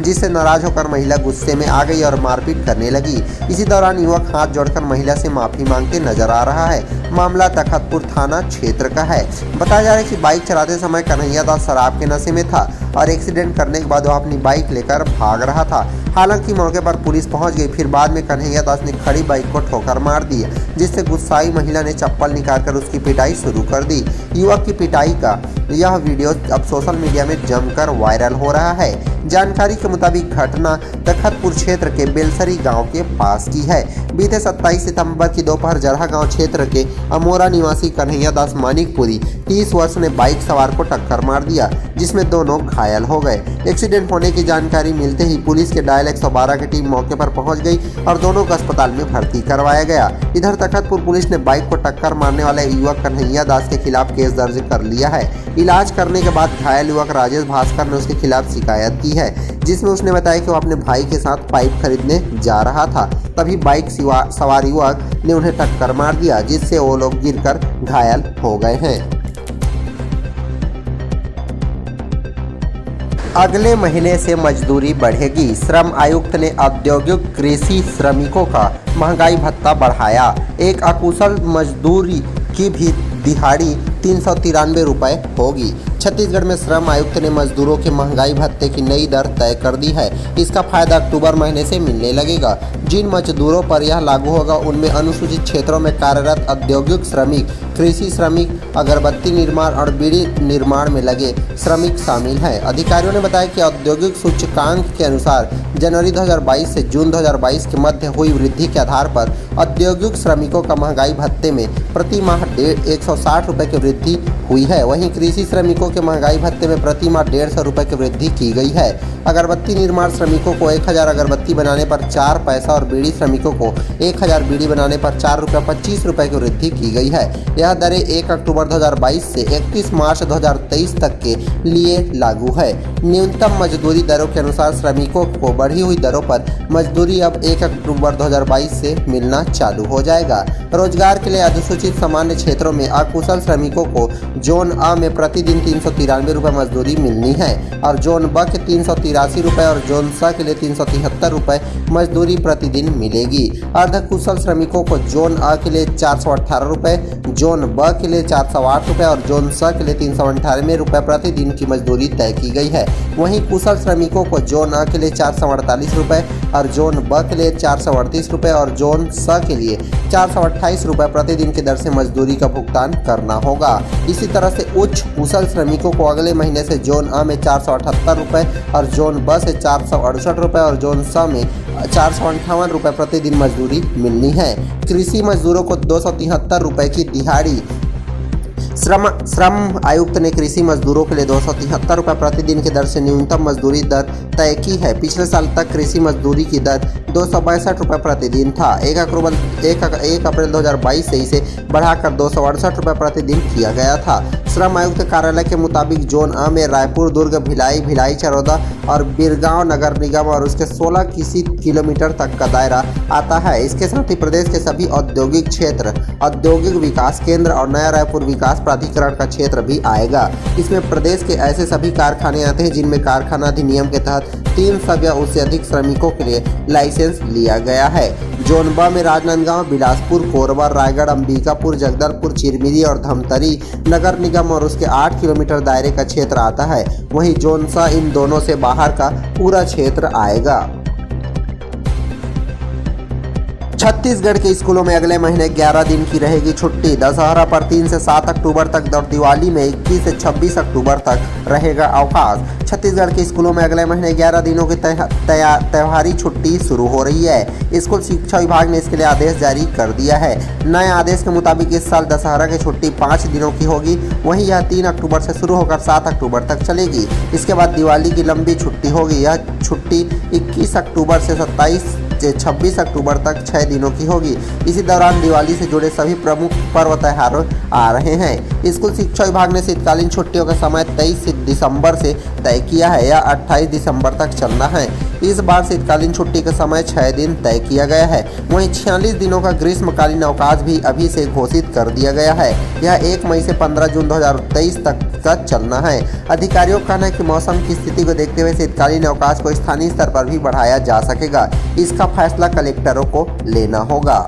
जिससे नाराज होकर महिला गुस्से में आ गई और मारपीट करने लगी। इसी दौरान युवक हाथ जोड़कर महिला से माफी मांगते नजर आ रहा है। मामला तखतपुर थाना क्षेत्र का है। बताया जा रहा है कि बाइक चलाते समय कन्हैया दास शराब के नशे में था और एक्सीडेंट करने के बाद वह अपनी बाइक लेकर भाग रहा था। हालांकि मौके पर पुलिस पहुंच गई। फिर बाद में कन्हैया दास ने खड़ी बाइक को ठोकर मार दी, जिससे गुस्साई महिला ने चप्पल निकालकर उसकी पिटाई शुरू कर दी। युवक की पिटाई का यह वीडियो अब सोशल मीडिया में जमकर वायरल हो रहा है। जानकारी के मुताबिक घटना तखतपुर क्षेत्र के बेलसरी गांव के पास की है। बीते 27 सितंबर की दोपहर जरहा गांव क्षेत्र के अमोरा निवासी कन्हैया दास मानिकपुरी 30 वर्ष ने बाइक सवार को टक्कर मार दिया, जिसमें दोनों घायल हो गए। एक्सीडेंट होने की जानकारी मिलते ही पुलिस के डायल 112 की टीम मौके पर पहुंच गई और दोनों को अस्पताल में भर्ती करवाया गया। इधर तखतपुर पुलिस ने बाइक को टक्कर मारने वाले युवक कन्हैया दास के खिलाफ केस दर्ज कर लिया है। इलाज करने के बाद घायल युवक राजेश भास्कर ने उसके खिलाफ शिकायत की है, जिसमें उसने बताया कि वो अपने भाई के साथ पाइप खरीदने जा रहा था। तभी बाइक सवार युवक ने उन्हें टक्कर मार दिया, जिससे वो लोग गिरकर घायल हो गए हैं। अगले महीने से मजदूरी बढ़ेगी। श्रम आयुक्त ने औद्योगिक कृषि श्रमिकों का महंगाई भत्ता बढ़ाया। एक अकुशल मजदूरी की भी दिहाड़ी 393 रुपये होगी। छत्तीसगढ़ में श्रम आयुक्त ने मजदूरों के महंगाई भत्ते की नई दर तय कर दी है। इसका फायदा अक्टूबर महीने से मिलने लगेगा। जिन मजदूरों पर यह लागू होगा उनमें अनुसूचित क्षेत्रों में कार्यरत औद्योगिक श्रमिक, कृषि श्रमिक, अगरबत्ती निर्माण और बीड़ी निर्माण में लगे श्रमिक शामिल हैं। अधिकारियों ने बताया कि औद्योगिक सूचकांक के अनुसार जनवरी 2022 से जून 2022 के मध्य हुई वृद्धि के आधार पर औद्योगिक श्रमिकों का महंगाई भत्ते में प्रति माह 160 रुपये की वृद्धि हुई है। वहीं कृषि श्रमिकों के महंगाई भत्ते में प्रति माह 150 रुपये की वृद्धि की गई है। अगरबत्ती निर्माण श्रमिकों को 1000 अगरबत्ती बनाने पर 4 पैसा और बीड़ी श्रमिकों को 1000 बीड़ी बनाने पर 4 रुपये 25 रुपये की वृद्धि की गई है। यह दरें 1 अक्टूबर 2022 से 31 मार्च 2023 तक के लिए लागू है। न्यूनतम मजदूरी दरों के अनुसार श्रमिकों को बढ़ी हुई दरों पर मजदूरी अब 1 अक्टूबर 2022 से मिलना चालू हो जाएगा। रोजगार के लिए अधिसूचित सामान्य क्षेत्रों में अकुशल श्रमिकों को जोन अ में प्रतिदिन 393 रुपये मजदूरी मिलनी है और जोन ब के 383 रुपये और जोन स के लिए 373 रुपये मजदूरी प्रतिदिन मिलेगी। अर्धकुशल श्रमिकों को जोन अ के लिए 418 रुपये, जोन ब के लिए 408 रुपये और जोन स के लिए 398 रुपये प्रतिदिन की मजदूरी तय की गई है। वहीं कुशल श्रमिकों को जोन अ के लिए 448 रुपये और जोन ब के लिए 438 रुपये और जोन स के लिए 428 रुपये प्रतिदिन की दर से मजदूरी का भुगतान करना होगा। इसी तरह से उच्च कुशल श्रमिकों को अगले महीने से जोन अ में 478 रुपये और जोन ब से 468 रुपये और जोन स में 458 रुपये प्रतिदिन मजदूरी मिलनी है। कृषि मजदूरों को 273 रुपये की दिहाड़ी। श्रम आयुक्त ने कृषि मजदूरों के लिए 273 रुपये प्रतिदिन की दर से न्यूनतम मजदूरी दर तय की है। पिछले साल तक कृषि मजदूरी की दर 262 रुपये प्रतिदिन था। 1 अप्रैल 2022 से इसे बढ़ाकर 268 रुपये प्रतिदिन किया गया था। श्रम आयुक्त कार्यालय के मुताबिक जोन अ में रायपुर, दुर्ग, भिलाई, चरौदा और बिरगांव नगर निगम और उसके 16 किलोमीटर तक का दायरा आता है। इसके साथ ही प्रदेश के सभी औद्योगिक क्षेत्र, औद्योगिक विकास केंद्र और नया रायपुर विकास प्राधिकरण का क्षेत्र भी आएगा। इसमें प्रदेश के ऐसे सभी कारखाने आते हैं जिनमें कारखाना अधिनियम के तहत 300 या उससे अधिक श्रमिकों के लिए लाइसेंस लिया गया है। जोन ब में राजनांदगांव, बिलासपुर, कोरबा, रायगढ़, अंबिकापुर, जगदलपुर, चिरमिरी और धमतरी नगर निगम और उसके 8 किलोमीटर दायरे का क्षेत्र आता है। वहीं जोन स इन दोनों से बाहर का पूरा क्षेत्र आएगा। छत्तीसगढ़ के स्कूलों में अगले महीने 11 दिन की रहेगी छुट्टी। दशहरा पर 3 से 7 अक्टूबर तक और दिवाली में 21 से 26 अक्टूबर तक रहेगा अवकाश। छत्तीसगढ़ के स्कूलों में अगले महीने 11 दिनों की त्योहारी छुट्टी शुरू हो रही है। स्कूल शिक्षा विभाग ने इसके लिए आदेश जारी कर दिया है। नए आदेश के मुताबिक इस साल दशहरा की छुट्टी 5 दिनों की होगी। वहीं यह 3 अक्टूबर से शुरू होकर 7 अक्टूबर तक चलेगी। इसके बाद दिवाली की लंबी छुट्टी होगी। यह छुट्टी 21 अक्टूबर से 26 अक्टूबर तक 6 दिनों की होगी। इसी दौरान दिवाली से जुड़े सभी प्रमुख पर्व त्योहार आ रहे हैं। स्कूल शिक्षा विभाग ने शीतकालीन छुट्टियों का समय 23 दिसंबर से तय किया है या 28 दिसंबर तक चलना है। इस बार शीतकालीन छुट्टी का समय 6 दिन तय किया गया है। वहीं 46 दिनों का ग्रीष्मकालीन अवकाश भी अभी से घोषित कर दिया गया है। यह 1 मई से 15 जून 2023 तक का चलना है। अधिकारियों का कहना है कि मौसम की स्थिति को देखते हुए शीतकालीन अवकाश को स्थानीय स्तर पर भी बढ़ाया जा सकेगा। इसका फैसला कलेक्टरों को लेना होगा।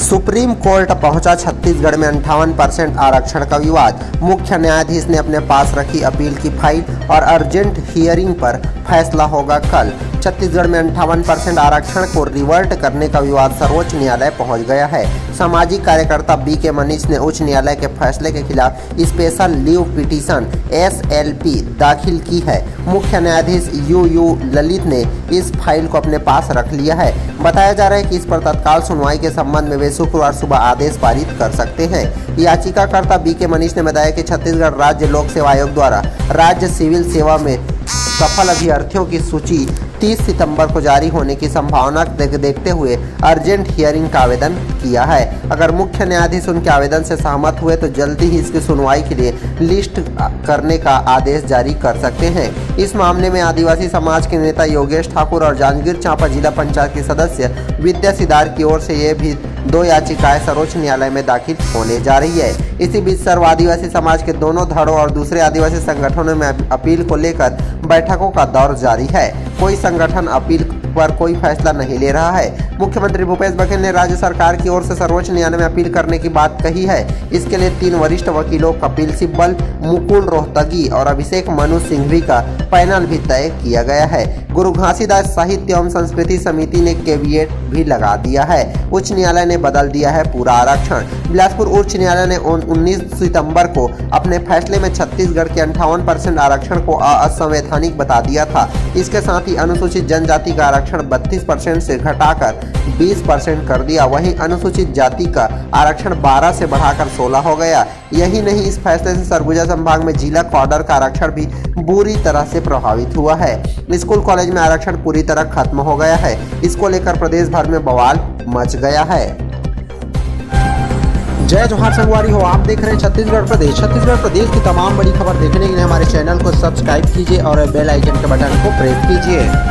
सुप्रीम कोर्ट पहुंचा छत्तीसगढ़ में 58% आरक्षण का विवाद। मुख्य न्यायाधीश ने अपने पास रखी अपील की फाइल और अर्जेंट हियरिंग पर फैसला होगा कल। छत्तीसगढ़ में 58% आरक्षण को रिवर्ट करने का विवाद सर्वोच्च न्यायालय पहुंच गया है। सामाजिक कार्यकर्ता बी.के. मनीष ने उच्च न्यायालय के फैसले के खिलाफ स्पेशल लीव पिटीशन SLP दाखिल की है। मुख्य न्यायाधीश यू ललित ने इस फाइल को अपने पास रख लिया है। बताया जा रहा है कि इस पर तत्काल सुनवाई के संबंध में वे शुक्रवार सुबह आदेश पारित कर सकते हैं। याचिकाकर्ता बी.के. मनीष ने बताया कि छत्तीसगढ़ राज्य लोक सेवा आयोग द्वारा राज्य सिविल सेवा में सफल अभ्यर्थियों की सूची 30 सितंबर को जारी होने की संभावना देखते हुए अर्जेंट हियरिंग का आवेदन किया है। अगर मुख्य न्यायाधीश उनके आवेदन से सहमत हुए तो जल्दी ही इसकी सुनवाई के लिए लिस्ट करने का आदेश जारी कर सकते हैं। इस मामले में आदिवासी समाज के नेता योगेश ठाकुर और जांजगीर चांपा जिला पंचायत की सदस्य विद्या सिदार की ओर से ये भी 2 याचिकाएं सर्वोच्च न्यायालय में दाखिल होने जा रही है। इसी बीच सर्व आदिवासी समाज के दोनों धड़ों और दूसरे आदिवासी संगठनों में अपील को लेकर बैठकों का दौर जारी है। कोई संगठन अपील पर कोई फैसला नहीं ले रहा है। मुख्यमंत्री भूपेश बघेल ने राज्य सरकार की ओर से सर्वोच्च न्यायालय में अपील करने की बात कही है। इसके लिए 3 वरिष्ठ वकीलों कपिल सिब्बल, मुकुल रोहतगी और अभिषेक मनु सिंघवी का पैनल भी तय किया गया है। गुरु घासीदास साहित्य एवं संस्कृति समिति ने कैविएट भी लगा दिया है। उच्च न्यायालय ने बदल दिया है पूरा आरक्षण। बिलासपुर उच्च न्यायालय ने 19 सितंबर को अपने फैसले में छत्तीसगढ़ के 58% आरक्षण को असंवैधानिक बता दिया था। इसके साथ ही अनुसूचित जनजाति का आरक्षण 32% से घटाकर 20% कर दिया। वहीं अनुसूचित जाति का आरक्षण 12 से बढ़ाकर 16 हो गया। यही नहीं, इस फैसले से सरगुजा संभाग में जिला कॉडर का आरक्षण भी बुरी तरह से प्रभावित हुआ है। स्कूल कॉलेज में आरक्षण पूरी तरह खत्म हो गया है। इसको लेकर प्रदेश भर में बवाल मच गया है। जय जोहार संगवारी हो, आप देख रहे हैं छत्तीसगढ़ प्रदेश। छत्तीसगढ़ प्रदेश की तमाम बड़ी खबर देखने के लिए हमारे चैनल को सब्सक्राइब कीजिए और बेल आइकन के बटन को प्रेस कीजिए।